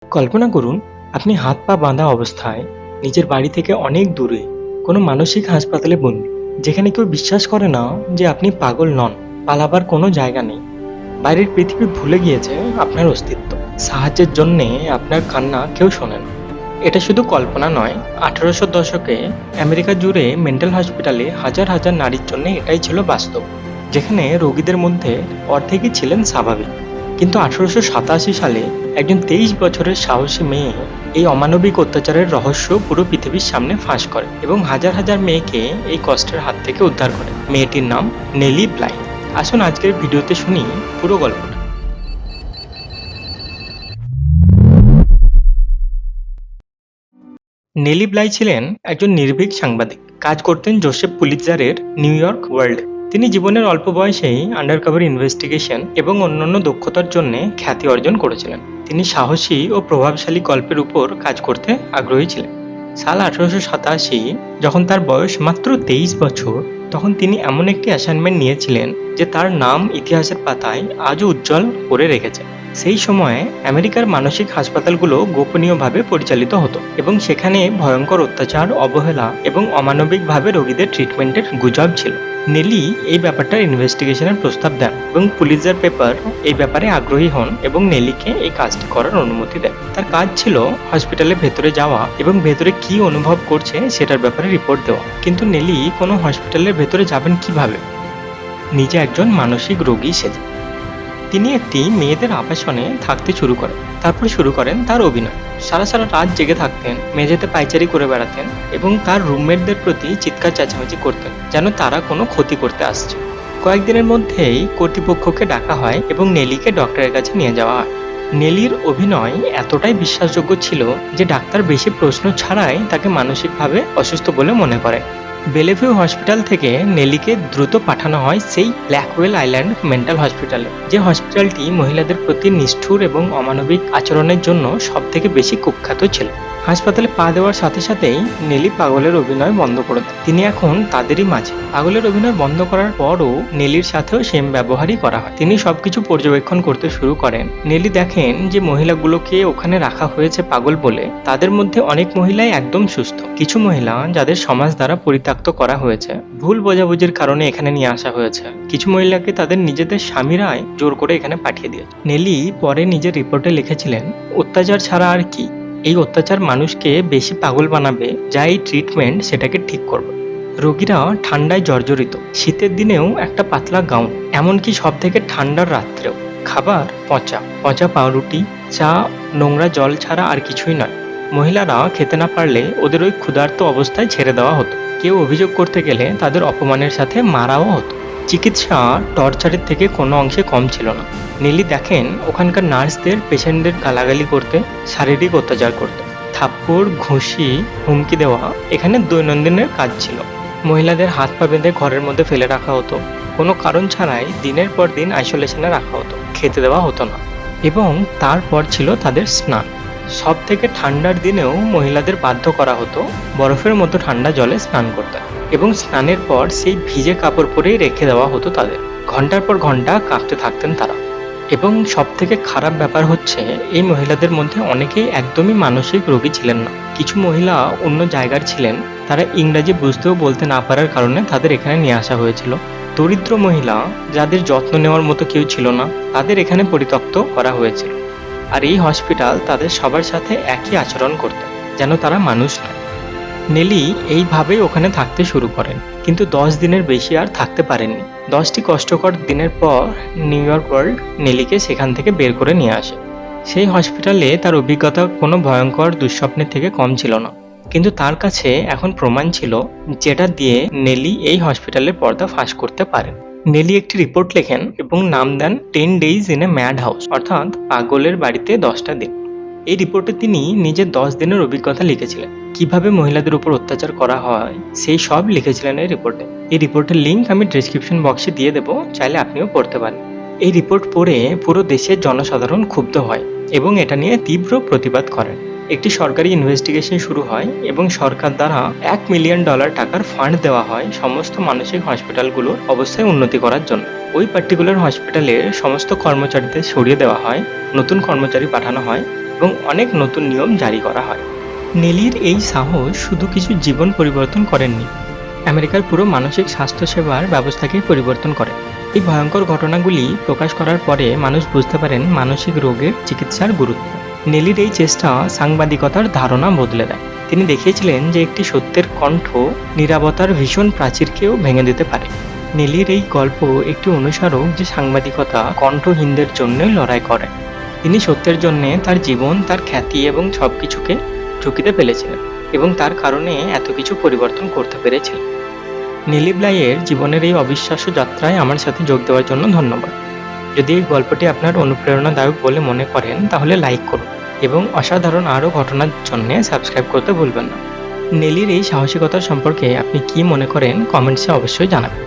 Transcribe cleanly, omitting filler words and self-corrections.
কল্পনা করুন, আপনি হাত পা বাঁধা অবস্থায় নিজের বাড়ি থেকে অনেক দূরে কোনো মানসিক হাসপাতালে বন্দী, যেখানে কেউ বিশ্বাস করে না যে আপনি পাগল নন। পালাবার কোনো জায়গা নেই। বাইরের পৃথিবী ভুলে গিয়েছে আপনার অস্তিত্ব। সাহায্যের জন্যে আপনার কান্না কেউ শোনে না। এটা শুধু কল্পনা নয়, 1800 দশকে আমেরিকা জুড়ে মেন্টাল হসপিটালে হাজার হাজার নারীর জন্য এটাই ছিল বাস্তব, যেখানে রোগীদের মধ্যে অর্ধেকই ছিলেন স্বাভাবিক। কিন্তু 1887 সালে একজন 23 বছরের সাহসী মেয়ে এই অমানবিক অত্যাচারের রহস্য পুরো পৃথিবীর সামনে ফাঁস করে এবং হাজার হাজার মেয়েকে এই কষ্টের হাত থেকে উদ্ধার করে। মেয়েটির নাম নেলি ব্লাই। আসুন আজকের ভিডিওতে শুনি পুরো গল্পটা। নেলি ব্লাই ছিলেন একজন নির্ভীক সাংবাদিক। কাজ করতেন জোসেফ পুলিৎজারের নিউ ইয়র্ক ওয়ার্ল্ড। তিনি জীবনের অল্প বয়সেই আন্ডারকভার ইনভেস্টিগেশন এবং অন্যান্য দক্ষতার জন্য খ্যাতি অর্জন করেছিলেন। তিনি সাহসী ও প্রভাবশালী গল্পের উপর কাজ করতে আগ্রহী ছিলেন। সাল 1887, যখন তার বয়স মাত্র 23 বছর, তখন তিনি এমন একটি অ্যাসাইনমেন্ট নিয়েছিলেন যে তার নাম ইতিহাসের পাতায় আজও উজ্জ্বল করে রেখেছে। সেই সময়ে আমেরিকার মানসিক হাসপাতালগুলো গোপনীয়ভাবে পরিচালিত হতো এবং সেখানে ভয়ঙ্কর অত্যাচার, অবহেলা এবং অমানবিকভাবে রোগীদের ট্রিটমেন্টের গুজব ছিল। নেলি এই ব্যাপারটার ইনভেস্টিগেশনের প্রস্তাব দেন এবং পুলিৎজার পেপার এই ব্যাপারে আগ্রহী হন এবং নেলিকে এই কাজটি করার অনুমতি দেন। তার কাজ ছিল হসপিটালের ভেতরে যাওয়া এবং ভেতরে কি অনুভব করছে সেটার ব্যাপারে রিপোর্ট দেওয়া। কিন্তু নেলি কোনো হসপিটালের ভেতরে যাবেন কিভাবে, নিজে একজন মানসিক রোগী সেজে? তিনি একটি মেয়েদের আবাসনে থাকতে শুরু করেন। তারপর শুরু করেন তার অভিনয়। সারা সারা রাত জেগে থাকতেন, মেঝেতে পায়চারি করে বেড়াতেন এবং তার রুমমেটদের প্রতি চিৎকার চেঁচামেচি করতেন যেন তারা কোনো ক্ষতি করতে আসছে। কয়েকদিনের মধ্যেই কর্তৃপক্ষকে ডাকা হয় এবং নেলিকে ডক্টরের কাছে নিয়ে যাওয়া হয়। নেলির অভিনয় এতটাই বিশ্বাসযোগ্য ছিল যে ডাক্তার বেশি প্রশ্ন ছাড়াই তাকে মানসিকভাবে অসুস্থ বলে মনে করে। বেলেভিউ হসপিটাল থেকে নেলিকে দ্রুত পাঠানো হয় সেই ব্ল্যাকওয়েল আইল্যান্ড মেন্টাল হসপিটালে, যে হসপিটালটি মহিলাদের প্রতি নিষ্ঠুর এবং অমানবিক আচরণের জন্য সবথেকে বেশি কুখ্যাত ছিল। হাসপাতালে পা দেওয়ার সাথে সাথেই নেলি পাগলের অভিনয় বন্ধ করে দেন। তিনি এখন তাদেরই মাঝে। পাগলের অভিনয় বন্ধ করার পরও নেলির সাথেও সেম ব্যবহারই করা হয়। তিনি সবকিছু পর্যবেক্ষণ করতে শুরু করেন। নেলি দেখেন যে মহিলাগুলোকে ওখানে রাখা হয়েছে পাগল বলে, তাদের মধ্যে অনেক মহিলাই একদম সুস্থ। কিছু মহিলা যাদের সমাজ দ্বারা পরিত্যক্ত করা হয়েছে, ভুল বোঝাবুঝির কারণে এখানে নিয়ে আসা হয়েছে। কিছু মহিলাকে তাদের নিজেদের স্বামীরাই জোর করে এখানে পাঠিয়ে দিয়েছে। নেলি পরে নিজের রিপোর্টে লিখেছিলেন, অত্যাচার ছাড়া আর কি? এই অত্যাচার মানুষকে বেশি পাগল বানাবে, যা এই ট্রিটমেন্ট সেটাকে ঠিক করবে। রোগীরা ঠান্ডায় জর্জরিত, শীতের দিনেও একটা পাতলা গাউন, এমনকি সব থেকে ঠান্ডার রাত্রেও। খাবার পচা পচা পাউরুটি, চা, নোংরা জল ছাড়া আর কিছুই নয়। মহিলারা খেতে না পারলে ওদের ওই ক্ষুধার্ত অবস্থায় ছেড়ে দেওয়া হতো। কেউ অভিযোগ করতে গেলে তাদের অপমানের সাথে মারাও হতো। চিকিৎসা টর্চারের থেকে কোনো অংশে কম ছিল না। নেলি দেখেন ওখানকার নার্সদের পেশেন্টদের গালাগালি করতে, শারীরিক অত্যাচার করতে, থাপ্পড়, ঘুষি, হুমকি দেওয়া এখানে দৈনন্দিনের কাজ ছিল। মহিলাদের হাত পা বেঁধে ঘরের মধ্যে ফেলে রাখা হতো, কোনো কারণ ছাড়াই দিনের পর দিন আইসোলেশনে রাখা হতো, খেতে দেওয়া হতো না। এবং তারপর ছিল তাদের স্নান। সব থেকে ঠান্ডার দিনেও মহিলাদের বাধ্য করা হতো বরফের মতো ঠান্ডা জলে স্নান করতে এবং স্নানের পর সেই ভিজে কাপড় পরেই রেখে দেওয়া হতো তাদের। ঘন্টার পর ঘন্টা কাঁপতে থাকতেন তারা। এবং সব থেকে খারাপ ব্যাপার হচ্ছে, এই মহিলাদের মধ্যে অনেকেই একদমই মানসিক রোগী ছিলেন না। কিছু মহিলা অন্য জায়গার ছিলেন, তারা ইংরাজি বুঝতেও বলতে না পারার কারণে তাদের এখানে নিয়ে আসা হয়েছিল। দরিদ্র মহিলা যাদের যত্ন নেওয়ার মতো কেউ ছিল না, তাদের এখানে পরিত্যক্ত করা হয়েছিল। আর এই হসপিটাল তাদের সবার সাথে একই আচরণ করত, যেন তারা মানুষ নয়। নেলি এইভাবেই ওখানে থাকতে শুরু করেন, কিন্তু 10 দিনের বেশি আর থাকতে পারেননি। 10টি কষ্টকর দিনের পর নিউ ইয়র্ক ওয়ার্ল্ড নেলিকে সেখান থেকে বের করে নিয়ে আসে। সেই হসপিটালে তার অভিজ্ঞতা কোনো ভয়ঙ্কর দুঃস্বপ্নের থেকে কম ছিল না, কিন্তু তার কাছে এখন প্রমাণ ছিল যেটা দিয়ে নেলি এই হসপিটালের পর্দা ফাঁস করতে পারেন। নেলি একটি রিপোর্ট লেখেন এবং নাম দেন 10 days in a mad house, অর্থাৎ পাগলের বাড়িতে 10টা দিন। এই রিপোর্টে তিনি নিজের 10 দিনের অভিজ্ঞতা লিখেছিলেন। কিভাবে মহিলাদের উপর অত্যাচার করা হয় সেই সব লিখেছিলেন এই রিপোর্টে। এই রিপোর্টের লিঙ্ক আমি ডেসক্রিপশন বক্সে দিয়ে দেবো, চাইলে আপনিও পড়তে পারেন। এই রিপোর্ট পড়ে পুরো দেশের জনসাধারণ ক্ষুব্ধ হয় এবং এটা নিয়ে তীব্র প্রতিবাদ করেন। একটি সরকারি ইনভেস্টিগেশন শুরু হয় এবং সরকার দ্বারা $1 মিলিয়ন টাকার ফান্ড দেওয়া হয় সমস্ত মানসিক হসপিটালগুলোর অবস্থায় উন্নতি করার জন্য। ওই পার্টিকুলার হসপিটালের সমস্ত কর্মচারীদের সরিয়ে দেওয়া হয়, নতুন কর্মচারী পাঠানো হয় এবং অনেক নতুন নিয়ম জারি করা হয়। নেলির এই সাহস শুধু কিছু জীবন পরিবর্তন করেননি, আমেরিকার পুরো মানসিক স্বাস্থ্যসেবার ব্যবস্থাকেই পরিবর্তন করে। এই ভয়ঙ্কর ঘটনাগুলি প্রকাশ করার পরে মানুষ বুঝতে পারেন মানসিক রোগের চিকিৎসার গুরুত্ব। নেলির এই চেষ্টা সাংবাদিকতার ধারণা বদলে দেয়। তিনি দেখিয়েছিলেন যে একটি সত্যের কণ্ঠ নীরবতার ভীষণ প্রাচীরকেও ভেঙে দিতে পারে। নেলির এই গল্প একটি অনুস্মারক যে সাংবাদিকতা কণ্ঠহীনদের জন্য লড়াই করে। তিনি সত্যের জন্য তার জীবন, তার খ্যাতি এবং সবকিছুকে ঝুঁকিতে ফেলেছিলেন এবং তার কারণে এত কিছু পরিবর্তন করতে পেরেছিলেন। নেলি ব্লাইয়ের জীবনের এই অবিশ্বাস্য যাত্রায় আমার সাথে যোগ দেওয়ার জন্য ধন্যবাদ। যদি এই গল্পটি আপনার অনুপ্রেরণাদায়ক বলে মনে করেন তাহলে লাইক করুন এবং অসাধারণ আরও ঘটনার জন্য সাবস্ক্রাইব করতে ভুলবেন না। নেলির এই সাহসিকতার সম্পর্কে আপনি কি মনে করেন কমেন্টসে অবশ্যই জানাবেন।